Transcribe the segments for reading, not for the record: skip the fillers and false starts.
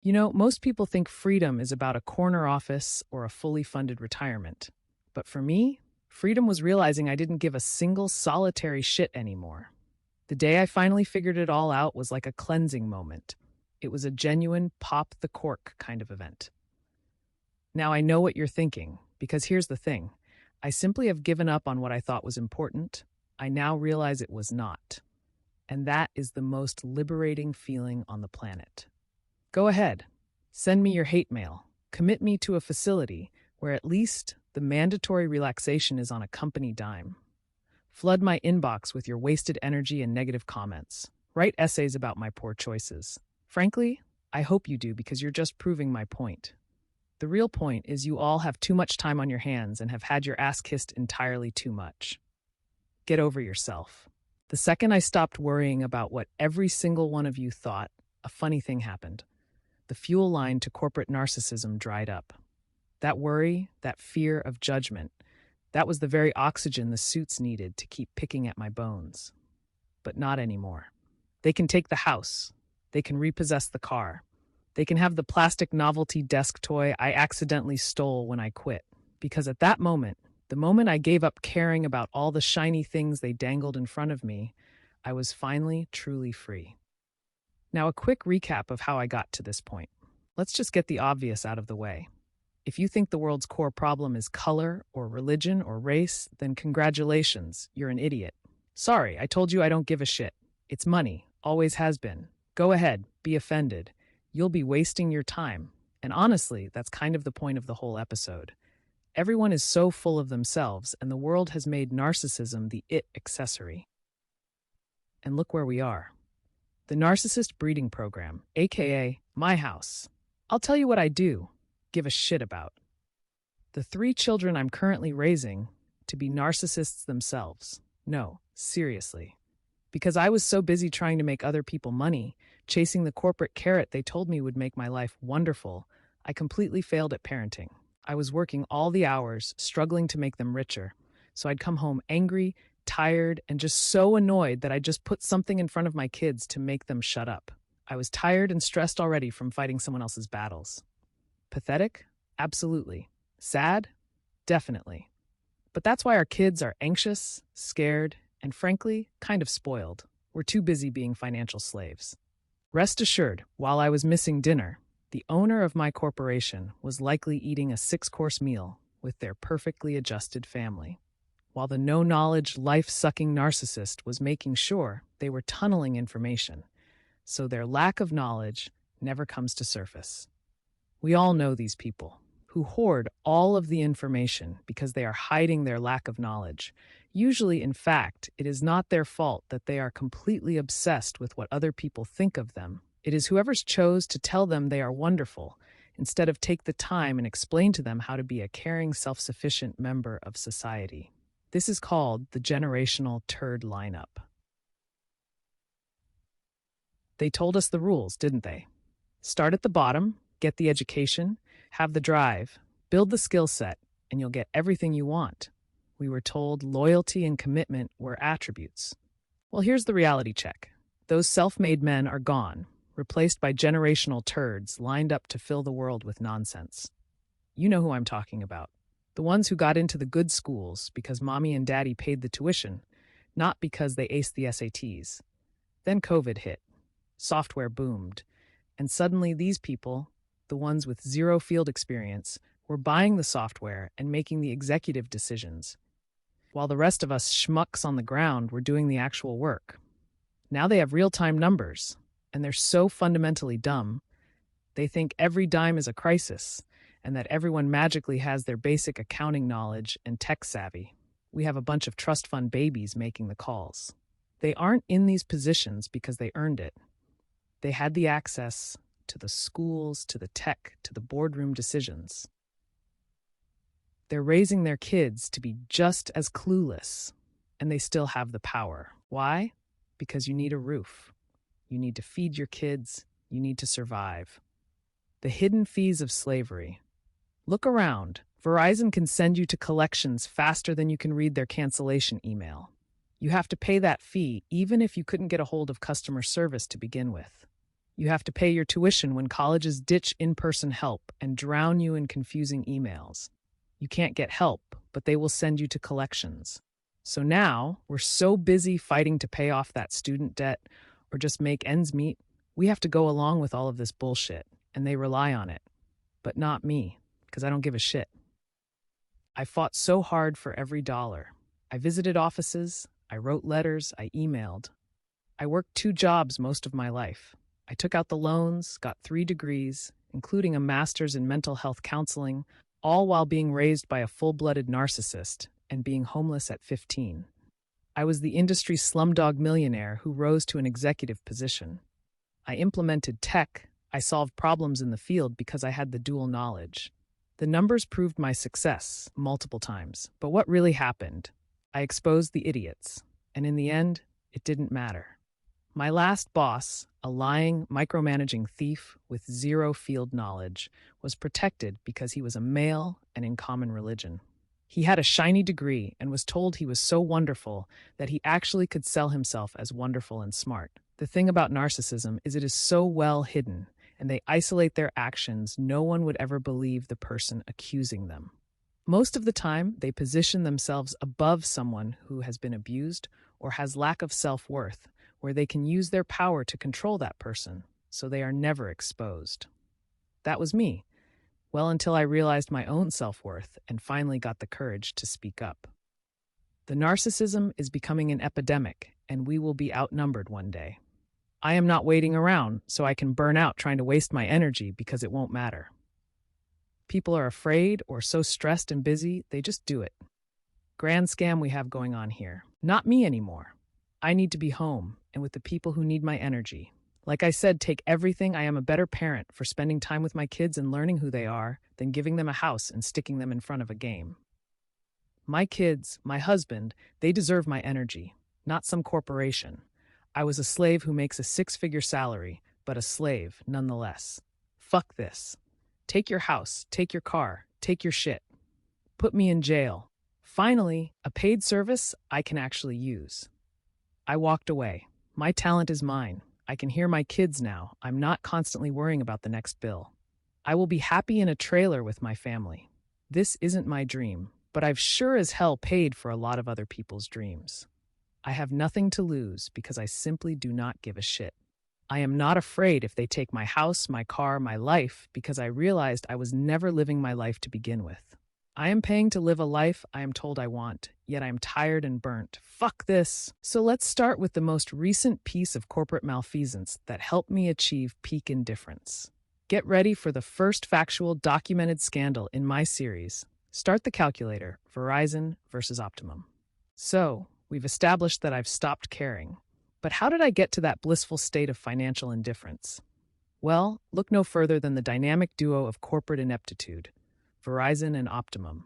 You know, most people think freedom is about a corner office or a fully funded retirement. But for me, freedom was realizing I didn't give a single solitary shit anymore. The day I finally figured it all out was like a cleansing moment. It was a genuine pop the cork kind of event. Now I know what you're thinking, because here's the thing. I simply have given up on what I thought was important. I now realize it was not. And that is the most liberating feeling on the planet. Go ahead. Send me your hate mail. Commit me to a facility where at least the mandatory relaxation is on a company dime. Flood my inbox with your wasted energy and negative comments. Write essays about my poor choices. Frankly, I hope you do because you're just proving my point. The real point is you all have too much time on your hands and have had your ass kissed entirely too much. Get over yourself. The second I stopped worrying about what every single one of you thought, a funny thing happened. The fuel line to corporate narcissism dried up. That worry, that fear of judgment, that was the very oxygen the suits needed to keep picking at my bones. But not anymore. They can take the house. They can repossess the car. They can have the plastic novelty desk toy I accidentally stole when I quit. Because at that moment, the moment I gave up caring about all the shiny things they dangled in front of me, I was finally truly free. Now, a quick recap of how I got to this point. Let's just get the obvious out of the way. If you think the world's core problem is color or religion or race, then congratulations, you're an idiot. Sorry, I told you I don't give a shit. It's money, always has been. Go ahead, be offended. You'll be wasting your time. And honestly, that's kind of the point of the whole episode. Everyone is so full of themselves, and the world has made narcissism the it accessory. And look where we are. The Narcissist Breeding Program, aka my house. I'll tell you what I do, give a shit about. The 3 children I'm currently raising to be narcissists themselves. No, seriously. Because I was so busy trying to make other people money, chasing the corporate carrot they told me would make my life wonderful, I completely failed at parenting. I was working all the hours, struggling to make them richer. So I'd come home angry, tired, and just so annoyed that I just put something in front of my kids to make them shut up. I was tired and stressed already from fighting someone else's battles. Pathetic? Absolutely. Sad? Definitely. But that's why our kids are anxious, scared, and frankly, kind of spoiled. We're too busy being financial slaves. Rest assured, while I was missing dinner, the owner of my corporation was likely eating a 6-course meal with their perfectly adjusted family, while the no-knowledge, life-sucking narcissist was making sure they were tunneling information, so their lack of knowledge never comes to surface. We all know these people, who hoard all of the information because they are hiding their lack of knowledge. Usually, in fact, it is not their fault that they are completely obsessed with what other people think of them. It is whoever's chose to tell them they are wonderful, instead of take the time and explain to them how to be a caring, self-sufficient member of society. This is called the generational turd lineup. They told us the rules, didn't they? Start at the bottom, get the education, have the drive, build the skill set, and you'll get everything you want. We were told loyalty and commitment were attributes. Well, here's the reality check. Those self-made men are gone, replaced by generational turds lined up to fill the world with nonsense. You know who I'm talking about. The ones who got into the good schools because mommy and daddy paid the tuition, not because they aced the SATs. Then COVID hit. Software boomed. And suddenly these people, the ones with 0 field experience, were buying the software and making the executive decisions, while the rest of us schmucks on the ground were doing the actual work. Now they have real-time numbers, and they're so fundamentally dumb, they think every dime is a crisis, and that everyone magically has their basic accounting knowledge and tech savvy. We have a bunch of trust fund babies making the calls. They aren't in these positions because they earned it. They had the access to the schools, to the tech, to the boardroom decisions. They're raising their kids to be just as clueless, and they still have the power. Why? Because you need a roof. You need to feed your kids. You need to survive. The hidden fees of slavery. Look around. Verizon can send you to collections faster than you can read their cancellation email. You have to pay that fee even if you couldn't get a hold of customer service to begin with. You have to pay your tuition when colleges ditch in-person help and drown you in confusing emails. You can't get help, but they will send you to collections. So now, we're so busy fighting to pay off that student debt or just make ends meet, we have to go along with all of this bullshit, and they rely on it. But not me, because I don't give a shit. I fought so hard for every dollar. I visited offices, I wrote letters, I emailed. I worked 2 jobs most of my life. I took out the loans, got 3 degrees, including a master's in mental health counseling, all while being raised by a full-blooded narcissist and being homeless at 15. I was the industry slumdog millionaire who rose to an executive position. I implemented tech, I solved problems in the field because I had the dual knowledge. The numbers proved my success multiple times, but what really happened? I exposed the idiots, and in the end, it didn't matter. My last boss, a lying, micromanaging thief with 0 field knowledge, was protected because he was a male and in common religion. He had a shiny degree and was told he was so wonderful that he actually could sell himself as wonderful and smart. The thing about narcissism is it is so well hidden, and they isolate their actions, no one would ever believe the person accusing them. Most of the time, they position themselves above someone who has been abused or has lack of self-worth, where they can use their power to control that person, so they are never exposed. That was me. Well, until I realized my own self-worth and finally got the courage to speak up. The narcissism is becoming an epidemic, and we will be outnumbered one day. I am not waiting around so I can burn out trying to waste my energy because it won't matter. People are afraid or so stressed and busy, they just do it. Grand scam we have going on here. Not me anymore. I need to be home and with the people who need my energy. Like I said, take everything. I am a better parent for spending time with my kids and learning who they are than giving them a house and sticking them in front of a game. My kids, my husband, they deserve my energy, not some corporation. I was a slave who makes a 6-figure salary, but a slave nonetheless. Fuck this. Take your house, take your car, take your shit. Put me in jail. Finally, a paid service I can actually use. I walked away. My talent is mine. I can hear my kids now. I'm not constantly worrying about the next bill. I will be happy in a trailer with my family. This isn't my dream, but I've sure as hell paid for a lot of other people's dreams. I have nothing to lose because I simply do not give a shit. I am not afraid if they take my house, my car, my life, because I realized I was never living my life to begin with. I am paying to live a life I am told I want, yet I am tired and burnt. Fuck this. So let's start with the most recent piece of corporate malfeasance that helped me achieve peak indifference. Get ready for the first factual documented scandal in my series. Start the calculator, Verizon versus Optimum. So, we've established that I've stopped caring. But how did I get to that blissful state of financial indifference? Well, look no further than the dynamic duo of corporate ineptitude, Verizon and Optimum.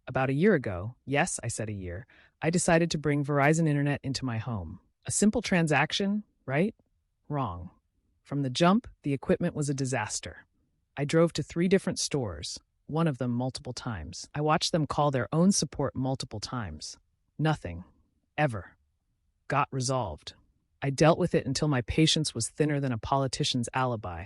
About a year ago, yes, I said a year, I decided to bring Verizon Internet into my home. A simple transaction, right? Wrong. From the jump, the equipment was a disaster. I drove to 3 different stores, one of them multiple times. I watched them call their own support multiple times. Nothing, ever, got resolved. I dealt with it until my patience was thinner than a politician's alibi.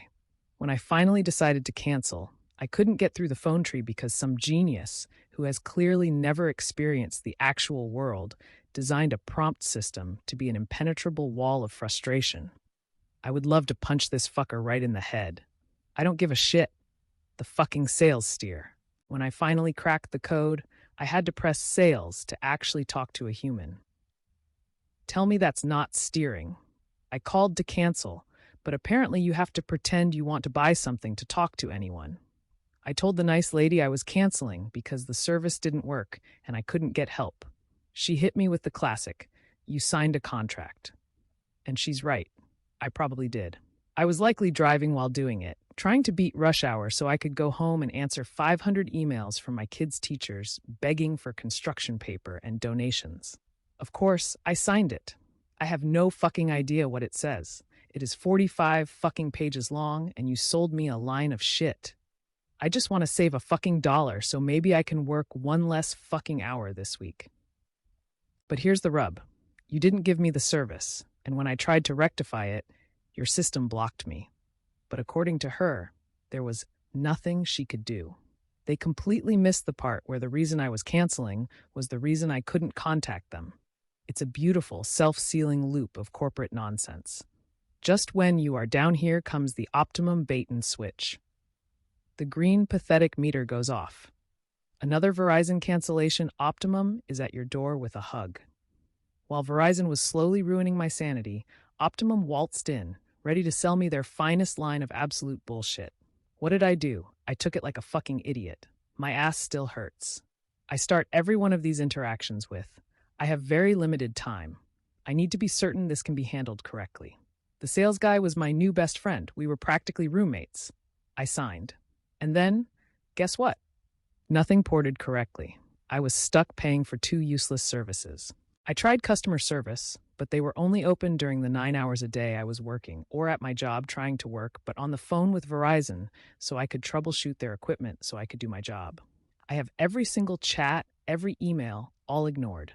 When I finally decided to cancel, I couldn't get through the phone tree because some genius, who has clearly never experienced the actual world, designed a prompt system to be an impenetrable wall of frustration. I would love to punch this fucker right in the head. I don't give a shit. The fucking sales steer. When I finally cracked the code, I had to press sales to actually talk to a human. Tell me that's not steering. I called to cancel, but apparently you have to pretend you want to buy something to talk to anyone. I told the nice lady I was canceling because the service didn't work and I couldn't get help. She hit me with the classic, "You signed a contract." And she's right. I probably did. I was likely driving while doing it, trying to beat rush hour so I could go home and answer 500 emails from my kids' teachers begging for construction paper and donations. Of course, I signed it. I have no fucking idea what it says. It is 45 fucking pages long and you sold me a line of shit. I just want to save a fucking dollar so maybe I can work 1 less fucking hour this week. But here's the rub. You didn't give me the service, and when I tried to rectify it, your system blocked me. But according to her, there was nothing she could do. They completely missed the part where the reason I was canceling was the reason I couldn't contact them. It's a beautiful, self-sealing loop of corporate nonsense. Just when you are down here comes the optimum bait and switch. The green, pathetic meter goes off. Another Verizon cancellation Optimum is at your door with a hug. While Verizon was slowly ruining my sanity, Optimum waltzed in, ready to sell me their finest line of absolute bullshit. What did I do? I took it like a fucking idiot. My ass still hurts. I start every one of these interactions with, I have very limited time. I need to be certain this can be handled correctly. The sales guy was my new best friend. We were practically roommates. I signed. And then, guess what? Nothing ported correctly. I was stuck paying for 2 useless services. I tried customer service, but they were only open during the 9 hours a day I was working, or at my job trying to work, but on the phone with Verizon so I could troubleshoot their equipment so I could do my job. I have every single chat, every email, all ignored.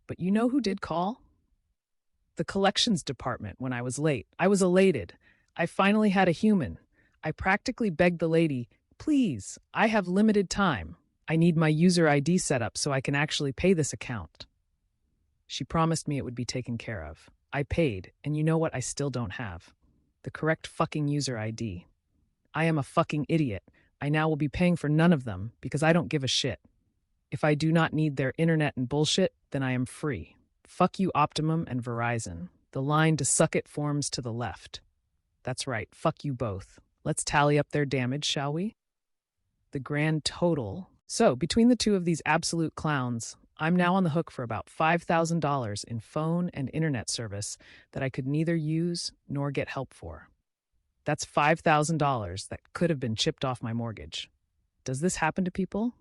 But you know who did call? The collections department when I was late. I was elated. I finally had a human. I practically begged the lady, please, I have limited time. I need my user ID set up so I can actually pay this account. She promised me it would be taken care of. I paid, and you know what I still don't have? The correct fucking user ID. I am a fucking idiot. I now will be paying for none of them because I don't give a shit. If I do not need their internet and bullshit, then I am free. Fuck you, Optimum and Verizon. The line to suck it forms to the left. That's right, fuck you both. Let's tally up their damage, shall we? The grand total. So, between the two of these absolute clowns, I'm now on the hook for about $5,000 in phone and internet service that I could neither use nor get help for. That's $5,000 that could have been chipped off my mortgage. Does this happen to people?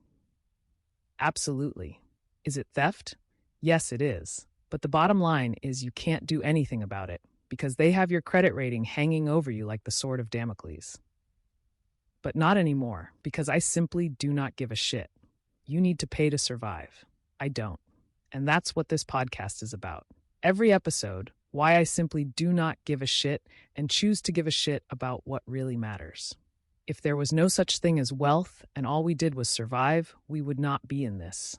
Absolutely. Is it theft? Yes, it is. But the bottom line is you can't do anything about it because they have your credit rating hanging over you like the sword of Damocles. But not anymore, because I simply do not give a shit. You need to pay to survive. I don't. And that's what this podcast is about. Every episode, why I simply do not give a shit and choose to give a shit about what really matters. If there was no such thing as wealth and all we did was survive, we would not be in this.